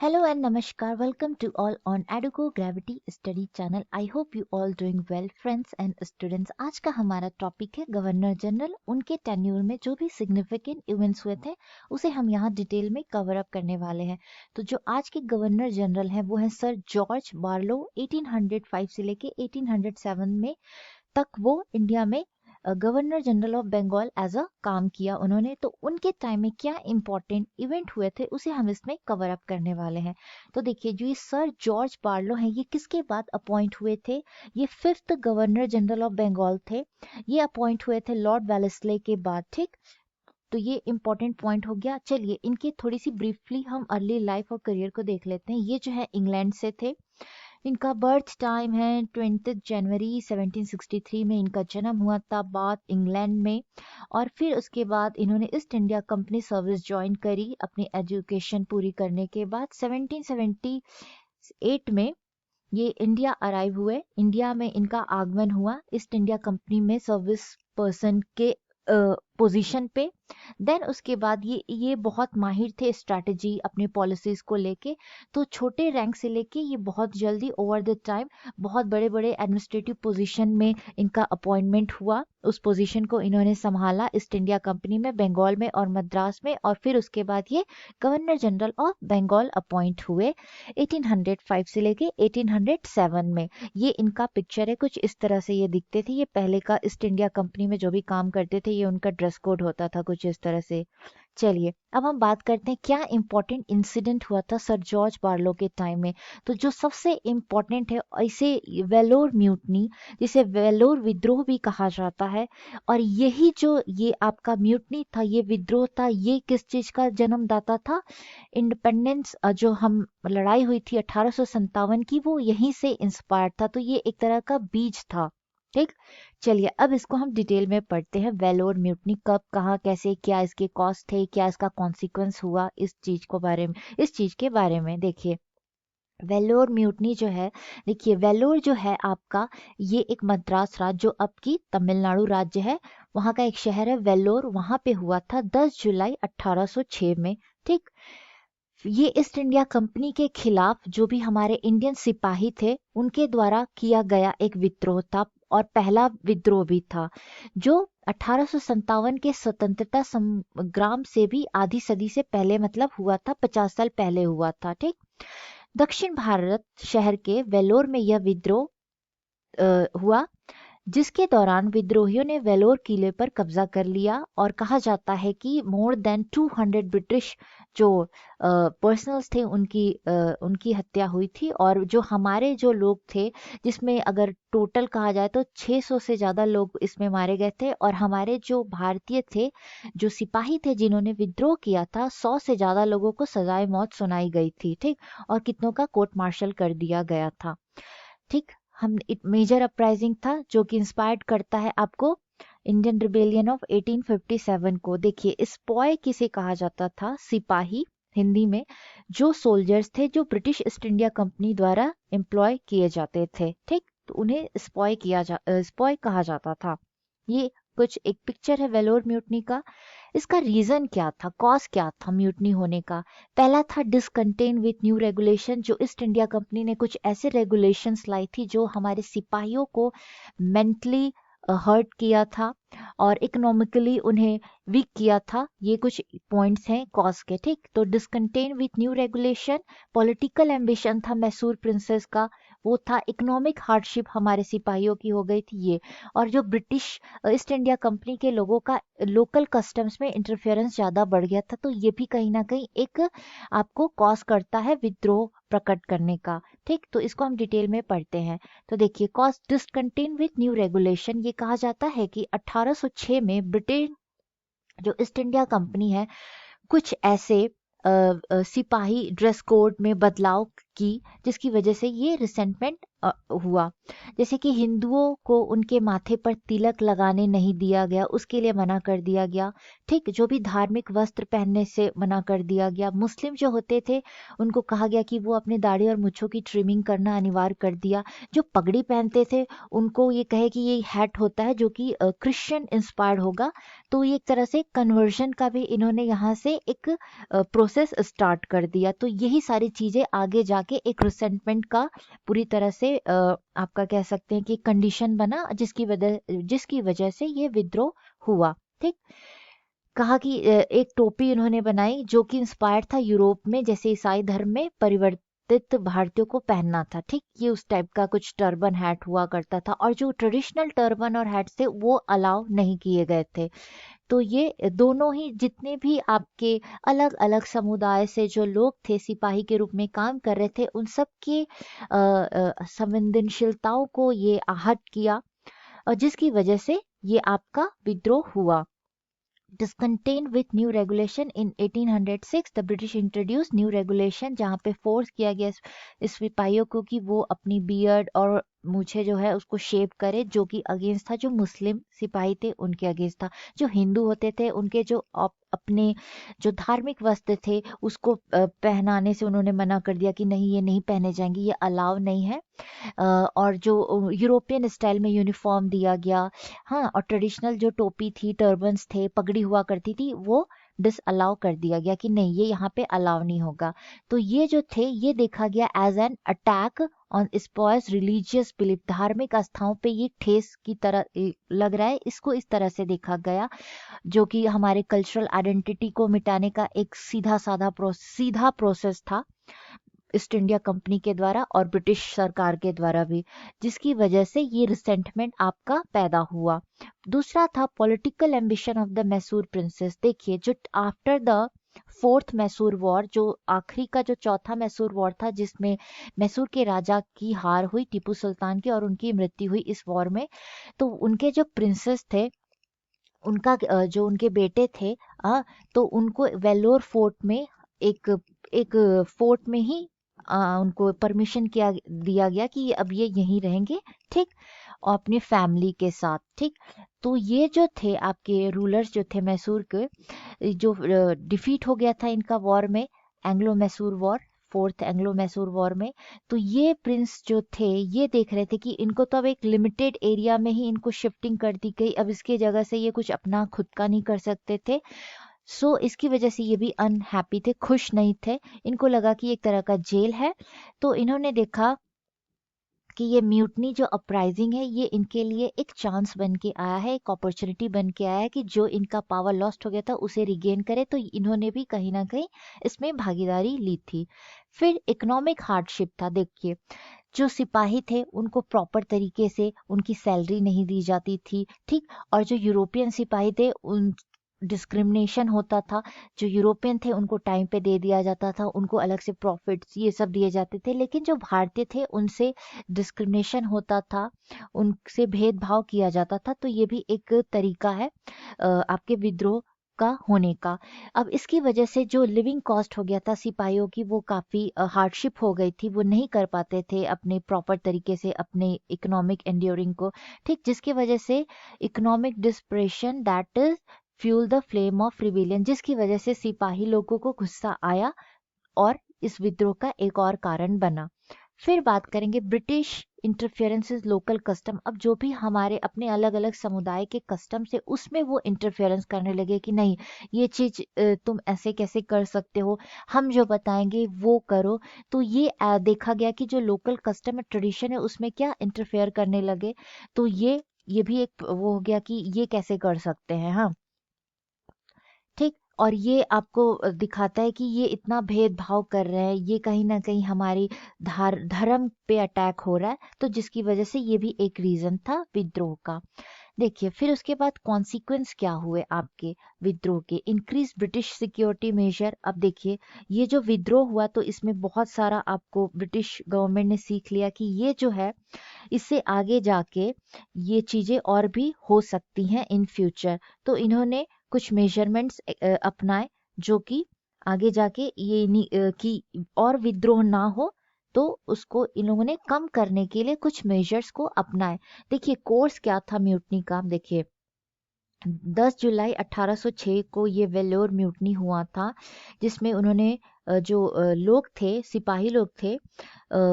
Hello and namaskar. Welcome to all on Educo Gravity Study Channel. I hope you all doing well, friends and students. आज का हमारा topic है governor general. उनके tenure में जो भी सिग्निफिकेंट इवेंट्स हुए थे उसे हम यहाँ डिटेल में कवर अप करने वाले हैं। तो जो आज के गवर्नर जनरल हैं वो हैं सर जॉर्ज बार्लो। 1805 से लेके 1807 में तक वो इंडिया में governor general of Bengal as a काम किया उन्होंने। तो उनके टाइम में क्या इंपॉर्टेंट इवेंट हुए थे उसे हम इसमें कवर अप करने वाले हैं। तो देखिए जो ये सर जॉर्ज बार्लो हैं ये किसके बाद अपॉइंट हुए थे? ये 5th governor general of Bengal थे। ये अपॉइंट हुए थे लॉर्ड वेलेस्ले के बाद। ठीक, तो ये इंपॉर्टेंट पॉइंट हो गया। चलिए इनकी थोड़ी सी ब्रीफली हम अर्ली लाइफ और करियर को देख लेते हैं। ये जो है इंग्लैंड से थे। इनका बर्थ टाइम है 20 जनवरी 1763 में इनका जन्म हुआ था बाथ इंग्लैंड में। और फिर उसके बाद इन्होंने east India company service join करी अपनी एजुकेशन पूरी करने के बाद। 1778 में ये इंडिया अराइव हुए। इंडिया में इनका आगमन हुआ ईस्ट इंडिया कंपनी में सर्विस पर्सन के पोजीशन पे। देन उसके बाद ये बहुत माहिर थे स्ट्रैटेजी अपने पॉलिसीज को लेके। तो छोटे रैंक से लेके ये बहुत जल्दी ओवर द टाइम बहुत बड़े बड़े एडमिनिस्ट्रेटिव पोजीशन में इनका अपॉइंटमेंट हुआ। उस पोजीशन को इन्होंने संभाला ईस्ट इंडिया कंपनी में, बंगाल में और मद्रास में। और फिर उसके बाद ये governor general of Bengal appoint हुए 1805 से लेके 1807 में। ये इनका पिक्चर है, कुछ इस तरह से ये दिखते थे। ये पहले का ईस्ट इंडिया कंपनी में जो भी काम करते थे ये उनका ड्रेस कोड होता था कुछ इस तरह से। चलिए अब हम बात करते हैं क्या इंपॉर्टेंट इंसिडेंट हुआ था सर जॉर्ज बार्लो के टाइम में। तो जो सबसे इंपॉर्टेंट है इसे वेलोर म्यूटनी, जिसे वेलोर विद्रोह भी कहा जाता है। और यही जो ये आपका म्यूटनी था, ये विद्रोह था, ये किस चीज का जन्मदाता था? इंडिपेंडेंस जो हम लड़ाई हुई थी 1857 की, वो यहीं से इंस्पायर्ड था। तो ये एक तरह का बीज था। ठीक, चलिए अब इसको हम डिटेल में पढ़ते हैं। वेलोर म्यूटनी कब, कहाँ, कैसे, क्या इसके कॉस्ट थे, क्या इसका कॉन्सिक्वेंस हुआ, इस चीज को बारे में, इस चीज के बारे में देखिए। वेलोर म्यूटनी जो है, देखिए वेलोर जो है आपका, ये एक मद्रास राज्य जो अब की तमिलनाडु राज्य है, वहां का एक शहर है वेलोर। वहां पे हुआ था 10 जुलाई 1806 में। ठीक, ये ईस्ट इंडिया कंपनी के खिलाफ जो भी हमारे इंडियन सिपाही थे उनके द्वारा किया गया एक विद्रोह था और पहला विद्रोह भी था जो 1857 के स्वतंत्रता संग्राम से भी आधी सदी से पहले मतलब हुआ था, 50 साल पहले हुआ था। ठीक, दक्षिण भारत शहर के वेलोर में यह विद्रोह हुआ, जिसके दौरान विद्रोहियों ने वेलोर किले पर कब्जा कर लिया। और कहा जाता है कि मोर देन 200 ब्रिटिश जो पर्सनल्स थे उनकी हत्या हुई थी। और जो हमारे जो लोग थे, जिसमें अगर टोटल कहा जाए तो 600 से ज़्यादा लोग इसमें मारे गए थे। और हमारे जो भारतीय थे, जो सिपाही थे जिन्होंने विद्रोह किया था, 100 से ज़्यादा लोगों को सजाए मौत सुनाई गई थी। ठीक, और कितनों का कोर्ट मार्शल कर दिया गया था। ठीक, हम मेजर अपराइजिंग था जो कि इंस्पायर्ड करता है आपको इंडियन रिबेलियन ऑफ 1857 को। देखिए स्पॉय किसे कहा जाता था? सिपाही हिंदी में, जो सोल्जर्स थे जो ब्रिटिश ईस्ट इंडिया कंपनी द्वारा एम्प्लॉय किए जाते थे। ठीक, तो उन्हें स्पॉय कहा जाता था। ये कुछ एक पिक्चर है वेलोर म्यूटनी का। इसका रीजन क्या था, कॉज क्या था म्यूटनी होने का? पहला था डिसकंटेंट विथ न्यू रेगुलेशन। जो ईस्ट इंडिया कंपनी ने कुछ ऐसे रेगुलेशंस लाई थी जो हमारे सिपाहियों को मेंटली हर्ट किया था और इकोनॉमिकली उन्हें वीक किया था। ये कुछ पॉइंट्स हैं कॉज के। ठीक, तो discontent with new regulation, political ambition था मैसूर प्रिंसेस का, वो था। इकोनॉमिक हार्डशिप हमारे सिपाहियों की हो गई थी ये। और जो ब्रिटिश ईस्ट इंडिया कंपनी के लोगों का लोकल कस्टम्स में इंटरफेरेंस ज़्यादा बढ़ गया था। तो ये भी कहीं ना कहीं एक आपको कॉज करता है विद्रोह प्रकट करने का। ठीक, तो इसको हम डिटेल में पढ़ते हैं। तो देखिए cause discontinue with new regulation, ये कहा जाता है कि 1806 में ब्रिटेन जो ईस्ट इंडिया कंपनी है कुछ ऐसे सिपाही ड्रेस कोड में बदलाव की, जिसकी वजह से ये रिसेंटमेंट हुआ। जैसे कि हिंदुओं को उनके माथे पर तिलक लगाने नहीं दिया गया, उसके लिए मना कर दिया गया। ठीक, जो भी धार्मिक वस्त्र पहनने से मना कर दिया गया। मुस्लिम जो होते थे उनको कहा गया कि वो अपने दाढ़ी और मूंछों की ट्रिमिंग करना अनिवार्य कर दिया। जो पगड़ी पहनते थे उनको ये कहे कि ये हैट होता है जो कि क्रिश्चियन इंस्पायर्ड होगा। तो ये एक तरह से कन्वर्जन का भी इन्होंने यहाँ से एक प्रोसेस स्टार्ट कर दिया। तो यही सारी चीजें आगे जाके एक रिसेंटमेंट का पूरी तरह से आपका कह सकते हैं कि कंडीशन बना, जिसकी वजह से ये विद्रोह हुआ। ठीक, कहा कि एक टोपी इन्होंने बनाई जो कि इंस्पायर्ड था यूरोप में, जैसे ईसाई धर्म में परिवर्तित भारतीयों को पहनना था। ठीक, ये उस टाइप का कुछ टर्बन हैट हुआ करता था, और जो ट्रेडिशनल टर्बन और हैट थे वो अलाउ नहीं किए गए थे। तो ये दोनों ही जितने भी आपके अलग अलग समुदाय से जो लोग थे सिपाही के रूप में काम कर रहे थे, उन सब के संवेदनशीलताओं को ये आहत किया, और जिसकी वजह से ये आपका विद्रोह हुआ। Discontent with new regulation in 1806 the British introduced new regulation, जहाँ पे फोर्स किया गया इस सिपाहियों को कि वो अपनी बियर्ड और मूछे जो है उसको शेव करे, जो कि अगेंस्ट था जो मुस्लिम सिपाही थे उनके अगेंस्ट था। जो हिंदू होते थे उनके जो अपने जो धार्मिक वस्त्र थे उसको पहनाने से उन्होंने मना कर दिया कि नहीं, ये नहीं पहने जाएंगे, ये अलाउ नहीं है। और जो यूरोपियन स्टाइल में यूनिफॉर्म दिया गया, हाँ, और ट्रेडिशनल जो टोपी थी, टर्बन्स थे, पगड़ी हुआ करती थी, वो डिसअलाउ कर दिया गया कि नहीं, ये यहाँ पे अलाउ नहीं होगा। तो ये जो थे ये देखा गया as an attack on spouse religious belief, धार्मिक आस्थाओं पे ये ठेस की तरह लग रहा है, इसको इस तरह से देखा गया, जो कि हमारे कल्चरल आइडेंटिटी को मिटाने का एक सीधा प्रोसेस था ईस्ट इंडिया कंपनी के द्वारा और ब्रिटिश सरकार के द्वारा भी, जिसकी वजह से ये रिसेंटमेंट आपका पैदा हुआ। दूसरा था political ambition of the Mysore princess. देखिए, जो after the fourth Mysore war, जो आखिरी का जो चौथा मैसूर वॉर था, जिसमें मैसूर के राजा की हार हुई, टीपू सुल्तान की, और उनकी मृत्यु हुई इस वॉर में, तो उनके जो प्रिंसेस थे, उनका जो उनके बेटे थे, तो उनको वेलोर फोर्ट में एक एक फोर्ट में ही उनको परमिशन दिया गया कि अब ये यहीं रहेंगे। ठीक, और अपने फैमिली के साथ। ठीक, तो ये जो थे आपके रूलर्स जो थे मैसूर के, जो डिफीट हो गया था इनका वॉर में, Anglo Mysore war, fourth Anglo Mysore war में, तो ये प्रिंस जो थे ये देख रहे थे कि इनको तो अब एक लिमिटेड एरिया में ही इनको शिफ्टिंग कर दी गई, अब इसकी जगह से ये कुछ अपना खुद का नहीं कर सकते थे। सो इसकी वजह से ये भी अनहैप्पी थे, खुश नहीं थे। इनको लगा कि एक तरह का जेल है, तो इन्होंने देखा कि ये म्यूटनी जो अपराइजिंग है ये इनके लिए एक चांस बन के आया है, एक अपॉर्चुनिटी बन के आया है कि जो इनका पावर लॉस्ट हो गया था उसे रिगेन करे। तो इन्होंने भी कहीं ना कहीं इसमें भागीदारी ली थी। फिर इकोनॉमिक हार्डशिप था। देखिए, जो सिपाही थे उनको प्रॉपर तरीके से उनकी सैलरी नहीं दी जाती थी। ठीक, और जो यूरोपियन सिपाही थे उन डिस्क्रिमिनेशन होता था। जो यूरोपियन थे उनको टाइम पे दे दिया जाता था, उनको अलग से प्रॉफिट्स ये सब दिए जाते थे, लेकिन जो भारतीय थे उनसे डिस्क्रिमिनेशन होता था, उनसे भेदभाव किया जाता था। तो ये भी एक तरीका है आपके विद्रोह का होने का। अब इसकी वजह से जो लिविंग कॉस्ट हो गया था सिपाहियों की, वो काफ़ी हार्डशिप हो गई थी, वो नहीं कर पाते थे अपने प्रॉपर तरीके से अपने इकोनॉमिक एंड्योरिंग को। ठीक, जिसकी वजह से economic depression that is fuel the flame of rebellion, जिसकी वजह से सिपाही लोगों को गुस्सा आया और इस विद्रोह का एक और कारण बना। फिर बात करेंगे ब्रिटिश इंटरफेरेंसेस लोकल कस्टम। अब जो भी हमारे अपने अलग अलग समुदाय के कस्टम से, उसमें वो इंटरफेरेंस करने लगे कि नहीं, ये चीज तुम ऐसे कैसे कर सकते हो, हम जो बताएंगे वो करो। तो ये देखा गया कि जो लोकल कस्टम है, ट्रेडिशन है, उसमें क्या इंटरफेयर करने लगे। तो ये भी एक वो हो गया कि ये कैसे कर सकते हैं। हाँ, ठीक, और ये आपको दिखाता है कि ये इतना भेदभाव कर रहे हैं, ये कहीं ना कहीं हमारी धर्म पे अटैक हो रहा है। तो जिसकी वजह से ये भी एक रीजन था विद्रोह का। देखिए, फिर उसके बाद कॉन्सिक्वेंस क्या हुए आपके विद्रोह के। Increase British security measure. अब देखिए, ये जो विद्रोह हुआ तो इसमें बहुत सारा आपको ब्रिटिश गवर्नमेंट ने सीख लिया कि ये जो है, इससे आगे जाके ये चीजें और भी हो सकती हैं इन फ्यूचर। तो इन्होंने कुछ मेजरमेंट्स अपनाए, जो कि आगे जाके कि और विद्रोह ना हो, तो उसको इन लोगों ने कम करने के लिए कुछ मेजर्स को अपनाए। देखिए कोर्स क्या था म्यूटनी का, देखिए 10 जुलाई 1806 को ये वेलोर म्यूटनी हुआ था, जिसमें उन्होंने जो लोग थे, सिपाही लोग थे,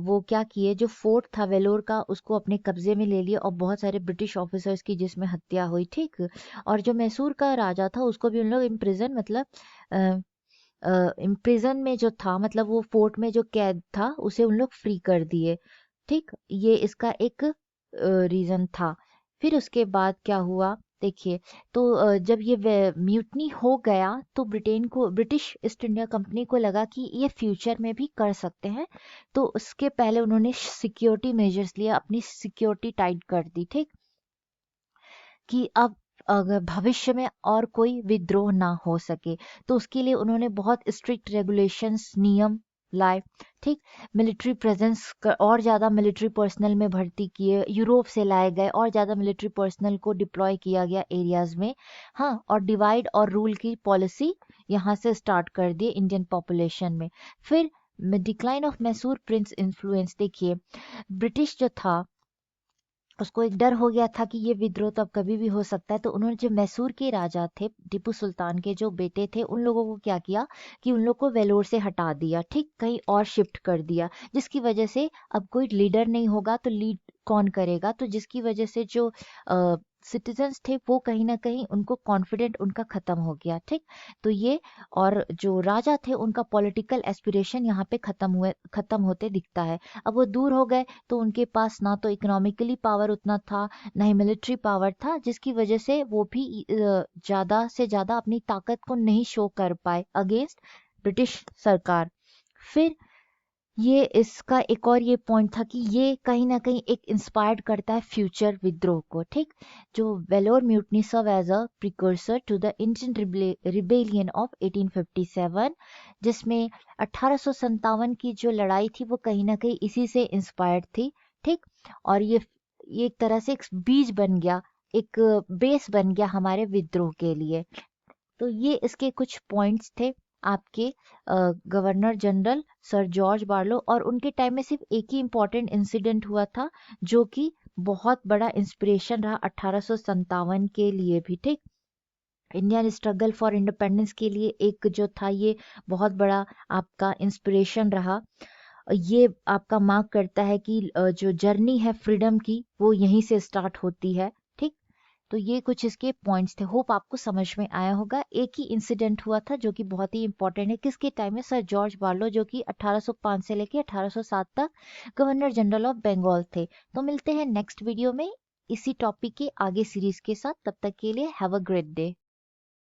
वो क्या किए, जो फोर्ट था वेलोर का उसको अपने कब्जे में ले लिया और बहुत सारे ब्रिटिश ऑफिसर्स की जिसमें हत्या हुई, ठीक। और जो मैसूर का राजा था उसको भी उन लोग इम्प्रिजन, मतलब इम्प्रिजन में जो था, मतलब वो फोर्ट में जो कैद था उसे उन लोग फ्री कर दिए, ठीक। ये इसका एक रीजन था। फिर उसके बाद क्या हुआ देखिए, तो जब ये म्यूटनी हो गया तो ब्रिटिश ईस्ट इंडिया कंपनी को लगा कि ये फ्यूचर में भी कर सकते हैं, तो उसके पहले उन्होंने सिक्योरिटी मेजर्स लिया, अपनी सिक्योरिटी टाइट कर दी, ठीक, कि अब अगर भविष्य में और कोई विद्रोह ना हो सके, तो उसके लिए उन्होंने बहुत स्ट्रिक्ट रेगुलेशंस, नियम लाए, ठीक। मिलिट्री प्रेजेंस और ज़्यादा मिलिट्री पर्सनल में भर्ती किए, यूरोप से लाए गए और ज़्यादा मिलिट्री पर्सनल को डिप्लॉय किया गया एरियाज में, हाँ। और डिवाइड और रूल की पॉलिसी यहाँ से स्टार्ट कर दी इंडियन पॉपुलेशन में। फिर decline of Mysore Prince influence, देखिए ब्रिटिश जो था उसको एक डर हो गया था कि ये विद्रोह तो अब कभी भी हो सकता है, तो उन्होंने जो मैसूर के राजा थे, टीपू सुल्तान के जो बेटे थे, उन लोगों को क्या किया कि उन लोग को वेलोर से हटा दिया, ठीक, कहीं और शिफ्ट कर दिया, जिसकी वजह से अब कोई लीडर नहीं होगा तो लीड कौन करेगा, तो जिसकी वजह से जो सिटीजन्स थे वो कहीं ना कहीं उनको कॉन्फिडेंट उनका खत्म हो गया, ठीक। तो ये, और जो राजा थे उनका पॉलिटिकल एस्पिरेशन यहाँ पे खत्म होते दिखता है। अब वो दूर हो गए तो उनके पास ना तो इकोनॉमिकली पावर उतना था, ना ही मिलिट्री पावर था, जिसकी वजह से वो भी ज्यादा से ज्यादा अपनी ताकत को नहीं शो कर पाए अगेंस्ट ब्रिटिश सरकार। फिर ये इसका एक और ये पॉइंट था कि ये कहीं ना कहीं एक इंस्पायर्ड करता है फ्यूचर विद्रोह को, ठीक। जो Vellore mutiny serve as a precursor to the Indian rebellion of 1857, जिसमें 1857 की जो लड़ाई थी वो कहीं ना कहीं इसी से इंस्पायर्ड थी, ठीक। और ये एक तरह से एक बीज बन गया, एक बेस बन गया हमारे विद्रोह के लिए। तो ये इसके कुछ पॉइंट्स थे आपके governor general sir George Barlow, और उनके टाइम में सिर्फ एक ही इम्पोर्टेंट इंसिडेंट हुआ था जो कि बहुत बड़ा इंस्पिरेशन रहा 1857 के लिए भी, ठीक। इंडियन स्ट्रगल फॉर इंडिपेंडेंस के लिए एक जो था ये बहुत बड़ा आपका इंस्पिरेशन रहा। ये आपका मार्क करता है कि जो जर्नी है फ्रीडम की वो यहीं से स्टार्ट होती है, ठीक। तो ये कुछ इसके पॉइंट्स थे, होप आपको समझ में आया होगा। एक ही इंसिडेंट हुआ था जो कि बहुत ही इंपॉर्टेंट है, किसके टाइम में, सर जॉर्ज बार्लो, जो कि 1805 से लेके 1807 तक गवर्नर जनरल ऑफ बंगाल थे। तो मिलते हैं नेक्स्ट वीडियो में इसी टॉपिक के आगे सीरीज के साथ, तब तक के लिए हैव अ ग्रेट डे।